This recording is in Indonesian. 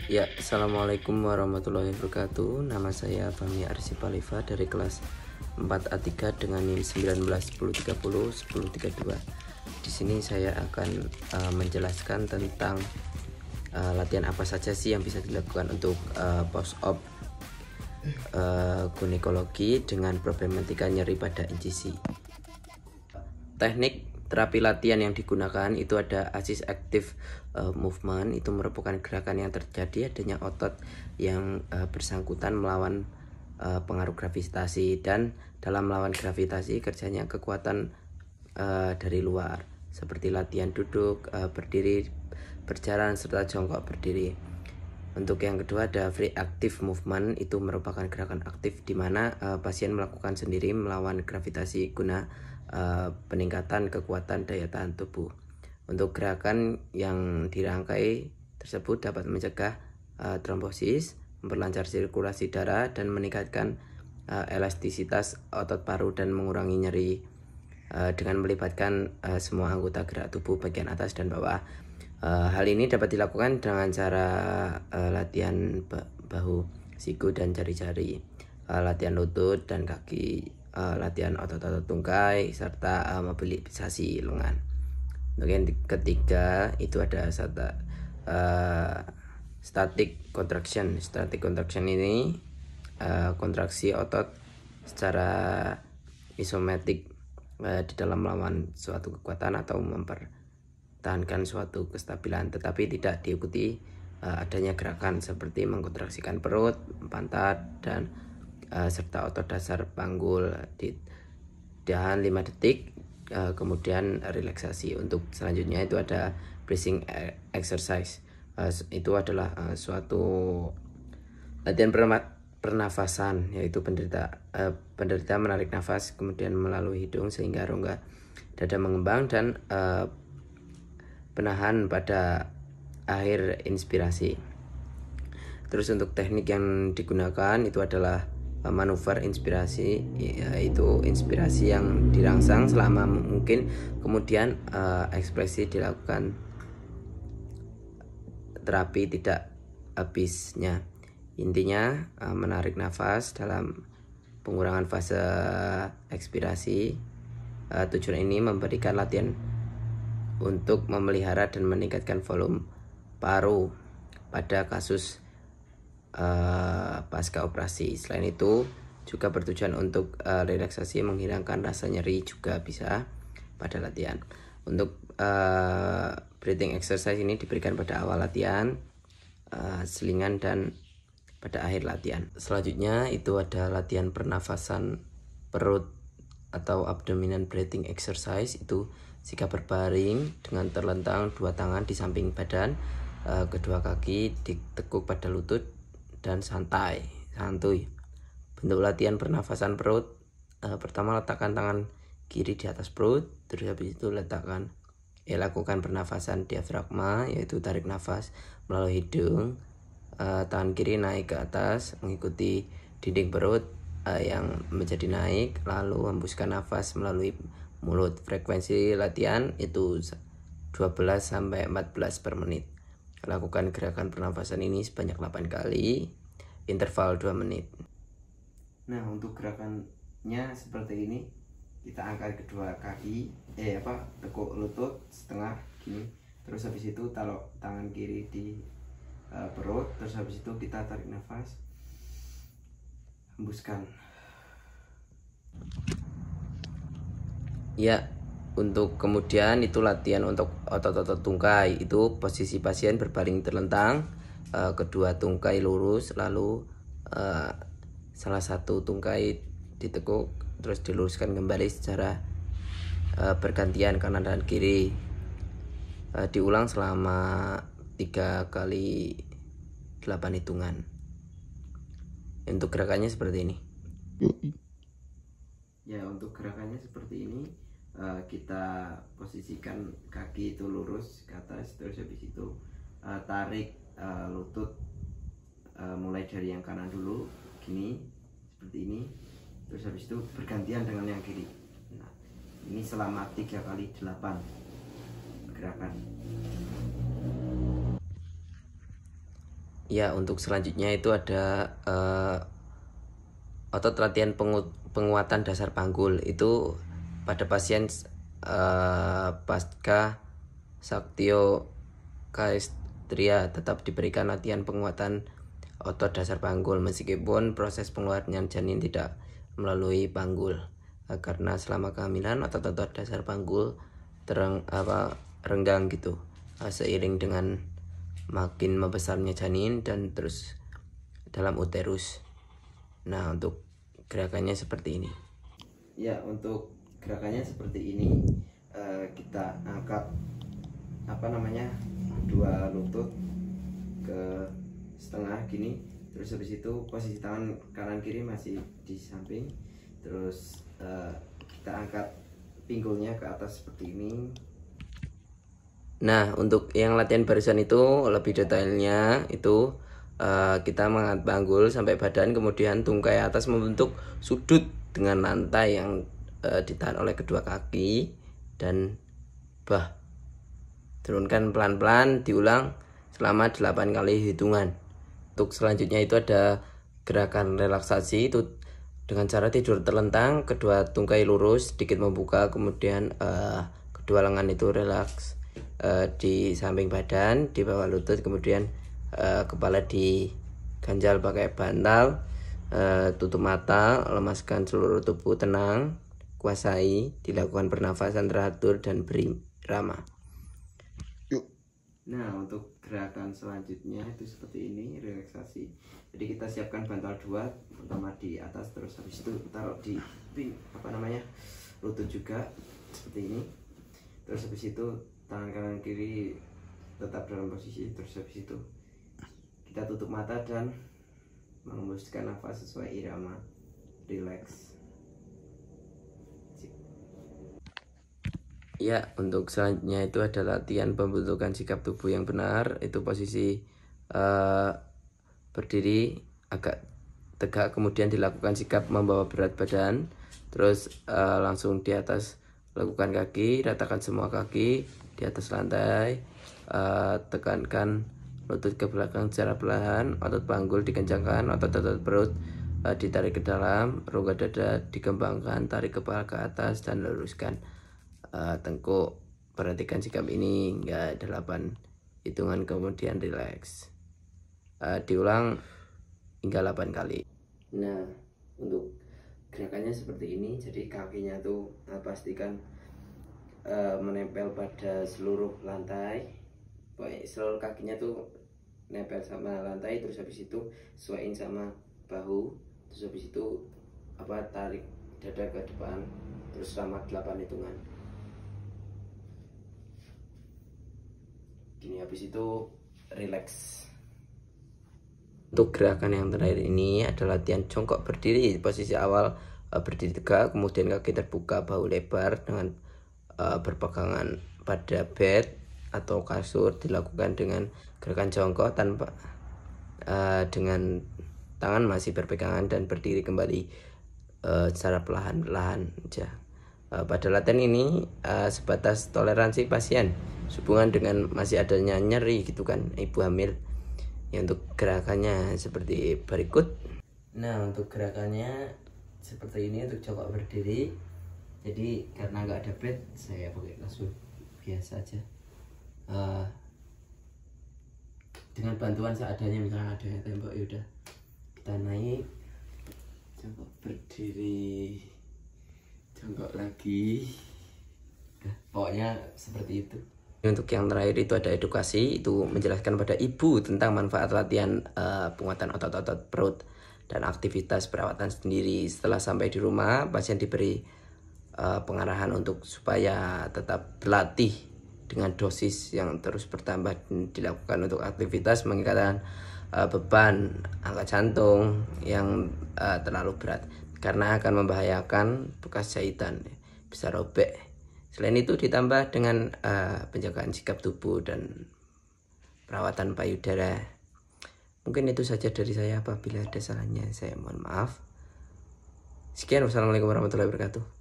Ya, Assalamualaikum warahmatullahi wabarakatuh. Nama saya Fahmi Arsy Palifa dari kelas 4A3 dengan NIM 19 10 30 10 32. Di sini saya akan menjelaskan tentang latihan apa saja sih yang bisa dilakukan untuk post-op ginekologi dengan problematika nyeri pada incisi. Teknik terapi latihan yang digunakan itu ada assist active movement. Itu merupakan gerakan yang terjadi adanya otot yang bersangkutan melawan pengaruh gravitasi, dan dalam melawan gravitasi kerjanya kekuatan dari luar seperti latihan duduk, berdiri, berjalan, serta jongkok berdiri. Untuk yang kedua ada free active movement. Itu merupakan gerakan aktif di mana pasien melakukan sendiri melawan gravitasi guna peningkatan kekuatan daya tahan tubuh. Untuk gerakan yang dirangkai tersebut dapat mencegah trombosis, memperlancar sirkulasi darah, dan meningkatkan elastisitas otot paru dan mengurangi nyeri dengan melibatkan semua anggota gerak tubuh bagian atas dan bawah. Hal ini dapat dilakukan dengan cara latihan bahu, siku, dan jari-jari, latihan lutut dan kaki, latihan otot-otot tungkai, serta mobilisasi lengan. Untuk yang ketiga itu ada static contraction. Static contraction ini kontraksi otot secara isometrik di dalam melawan suatu kekuatan atau mempertahankan suatu kestabilan, tetapi tidak diikuti adanya gerakan seperti mengkontraksikan perut, pantat, dan serta otot dasar panggul. Ditahan 5 detik, kemudian relaksasi. Untuk selanjutnya itu ada breathing exercise. Itu adalah suatu latihan pernafasan, yaitu penderita menarik nafas kemudian melalui hidung sehingga rongga dada mengembang, dan penahan pada akhir inspirasi. Terus untuk teknik yang digunakan itu adalah manuver inspirasi, yaitu inspirasi yang dirangsang selama mungkin, kemudian ekspresi dilakukan terapi tidak habisnya. Intinya menarik nafas dalam pengurangan fase ekspirasi. Tujuan ini memberikan latihan untuk memelihara dan meningkatkan volume paru pada kasus pasca operasi. Selain itu juga bertujuan untuk relaksasi, menghilangkan rasa nyeri juga bisa pada latihan. Untuk breathing exercise ini diberikan pada awal latihan, selingan, dan pada akhir latihan. Selanjutnya itu ada latihan pernafasan perut atau abdominal breathing exercise. Itu jika berbaring dengan terlentang, dua tangan di samping badan, kedua kaki ditekuk pada lutut, dan santuy. Bentuk latihan pernafasan perut, pertama letakkan tangan kiri di atas perut, terus habis itu lakukan pernafasan diafragma, yaitu tarik nafas melalui hidung. Tangan kiri naik ke atas mengikuti dinding perut yang menjadi naik, lalu hembuskan nafas melalui mulut. Frekuensi latihan itu 12-14 per menit. Lakukan gerakan pernafasan ini sebanyak 8 kali, interval 2 menit. Nah, untuk gerakannya seperti ini. Kita angkat kedua kaki, tekuk lutut setengah gini. Terus habis itu taruh tangan kiri di perut. Terus habis itu kita tarik nafas, hembuskan. Ya, untuk kemudian itu latihan untuk otot-otot tungkai. Itu posisi pasien berbaring terlentang, kedua tungkai lurus, lalu salah satu tungkai ditekuk, terus diluruskan kembali secara bergantian kanan dan kiri. Diulang selama 3 kali 8 hitungan. Untuk gerakannya seperti ini. Ya, untuk gerakannya seperti ini. Kita posisikan kaki itu lurus ke atas, terus habis itu tarik lutut, mulai dari yang kanan dulu gini, seperti ini. Terus habis itu bergantian dengan yang kiri. Nah, ini selama 3 kali 8 gerakan. Ya, untuk selanjutnya itu ada otot latihan penguatan dasar panggul. Itu pada pasien pasca Saktio Kaestria tetap diberikan latihan penguatan otot dasar panggul meskipun proses pengeluaran janin tidak melalui panggul, karena selama kehamilan otot-otot dasar panggul renggang gitu, seiring dengan makin membesarnya janin dan terus dalam uterus. Nah, untuk gerakannya seperti ini. Ya, untuk gerakannya seperti ini. Kita angkat dua lutut ke setengah gini, terus habis itu posisi tangan kanan kiri masih di samping, terus kita angkat pinggulnya ke atas seperti ini. Nah, untuk yang latihan barusan itu lebih detailnya itu kita mengangkat panggul sampai badan, kemudian tungkai atas membentuk sudut dengan lantai yang ditahan oleh kedua kaki, dan turunkan pelan-pelan, diulang selama 8 kali hitungan. Untuk selanjutnya itu ada gerakan relaksasi, itu dengan cara tidur terlentang, kedua tungkai lurus, sedikit membuka, kemudian kedua lengan itu relaks di samping badan, di bawah lutut, kemudian kepala diganjal pakai bantal, tutup mata, lemaskan seluruh tubuh, tenang, kuasai, dilakukan pernafasan teratur dan beri irama. Nah, untuk gerakan selanjutnya itu seperti ini, relaksasi. Jadi kita siapkan bantal dua, pertama di atas, terus habis itu taruh di lutut juga seperti ini. Terus habis itu tangan kanan kiri tetap dalam posisi, terus habis itu kita tutup mata dan mengembuskan nafas sesuai irama, relax. Ya, untuk selanjutnya itu ada latihan pembentukan sikap tubuh yang benar. Itu posisi berdiri agak tegak, kemudian dilakukan sikap membawa berat badan, terus langsung di atas lakukan kaki, ratakan semua kaki di atas lantai, tekankan lutut ke belakang secara perlahan, otot panggul dikencangkan, otot-otot perut ditarik ke dalam, rongga dada dikembangkan, tarik kepala ke atas dan luruskan tengkuk. Perhatikan sikap ini hingga 8 hitungan, kemudian relax. Diulang hingga 8 kali. Nah, untuk gerakannya seperti ini. Jadi kakinya tuh pastikan menempel pada seluruh lantai. Seluruh kakinya tuh nempel sama lantai, terus habis itu sesuaiin sama bahu, terus habis itu tarik dada ke depan, terus selama 8 hitungan gini, habis itu relax. Untuk gerakan yang terakhir ini adalah latihan jongkok berdiri. Posisi awal berdiri tegak, kemudian kaki terbuka, bahu lebar dengan berpegangan pada bed atau kasur. Dilakukan dengan gerakan jongkok tanpa dengan tangan masih berpegangan dan berdiri kembali secara perlahan-lahan aja. Pada latihan ini sebatas toleransi pasien sehubungan dengan masih adanya nyeri gitu kan, ibu hamil. Ya, untuk gerakannya seperti berikut. Nah, untuk gerakannya seperti ini untuk jongkok berdiri. Jadi karena nggak ada bed, saya pakai kasur biasa aja. Dengan bantuan seadanya, misalnya ada tembok, yaudah kita naik, jongkok berdiri, jongkok lagi, pokoknya seperti itu. Untuk yang terakhir itu ada edukasi, itu menjelaskan pada ibu tentang manfaat latihan penguatan otot-otot perut dan aktivitas perawatan sendiri. Setelah sampai di rumah, pasien diberi pengarahan untuk supaya tetap berlatih dengan dosis yang terus bertambah, dilakukan untuk aktivitas mengikatkan beban angkat jantung yang terlalu berat, karena akan membahayakan bekas jahitan, bisa robek. Selain itu ditambah dengan penjagaan sikap tubuh dan perawatan payudara. Mungkin itu saja dari saya. Apabila ada salahnya saya mohon maaf. Sekian, wassalamualaikum warahmatullahi wabarakatuh.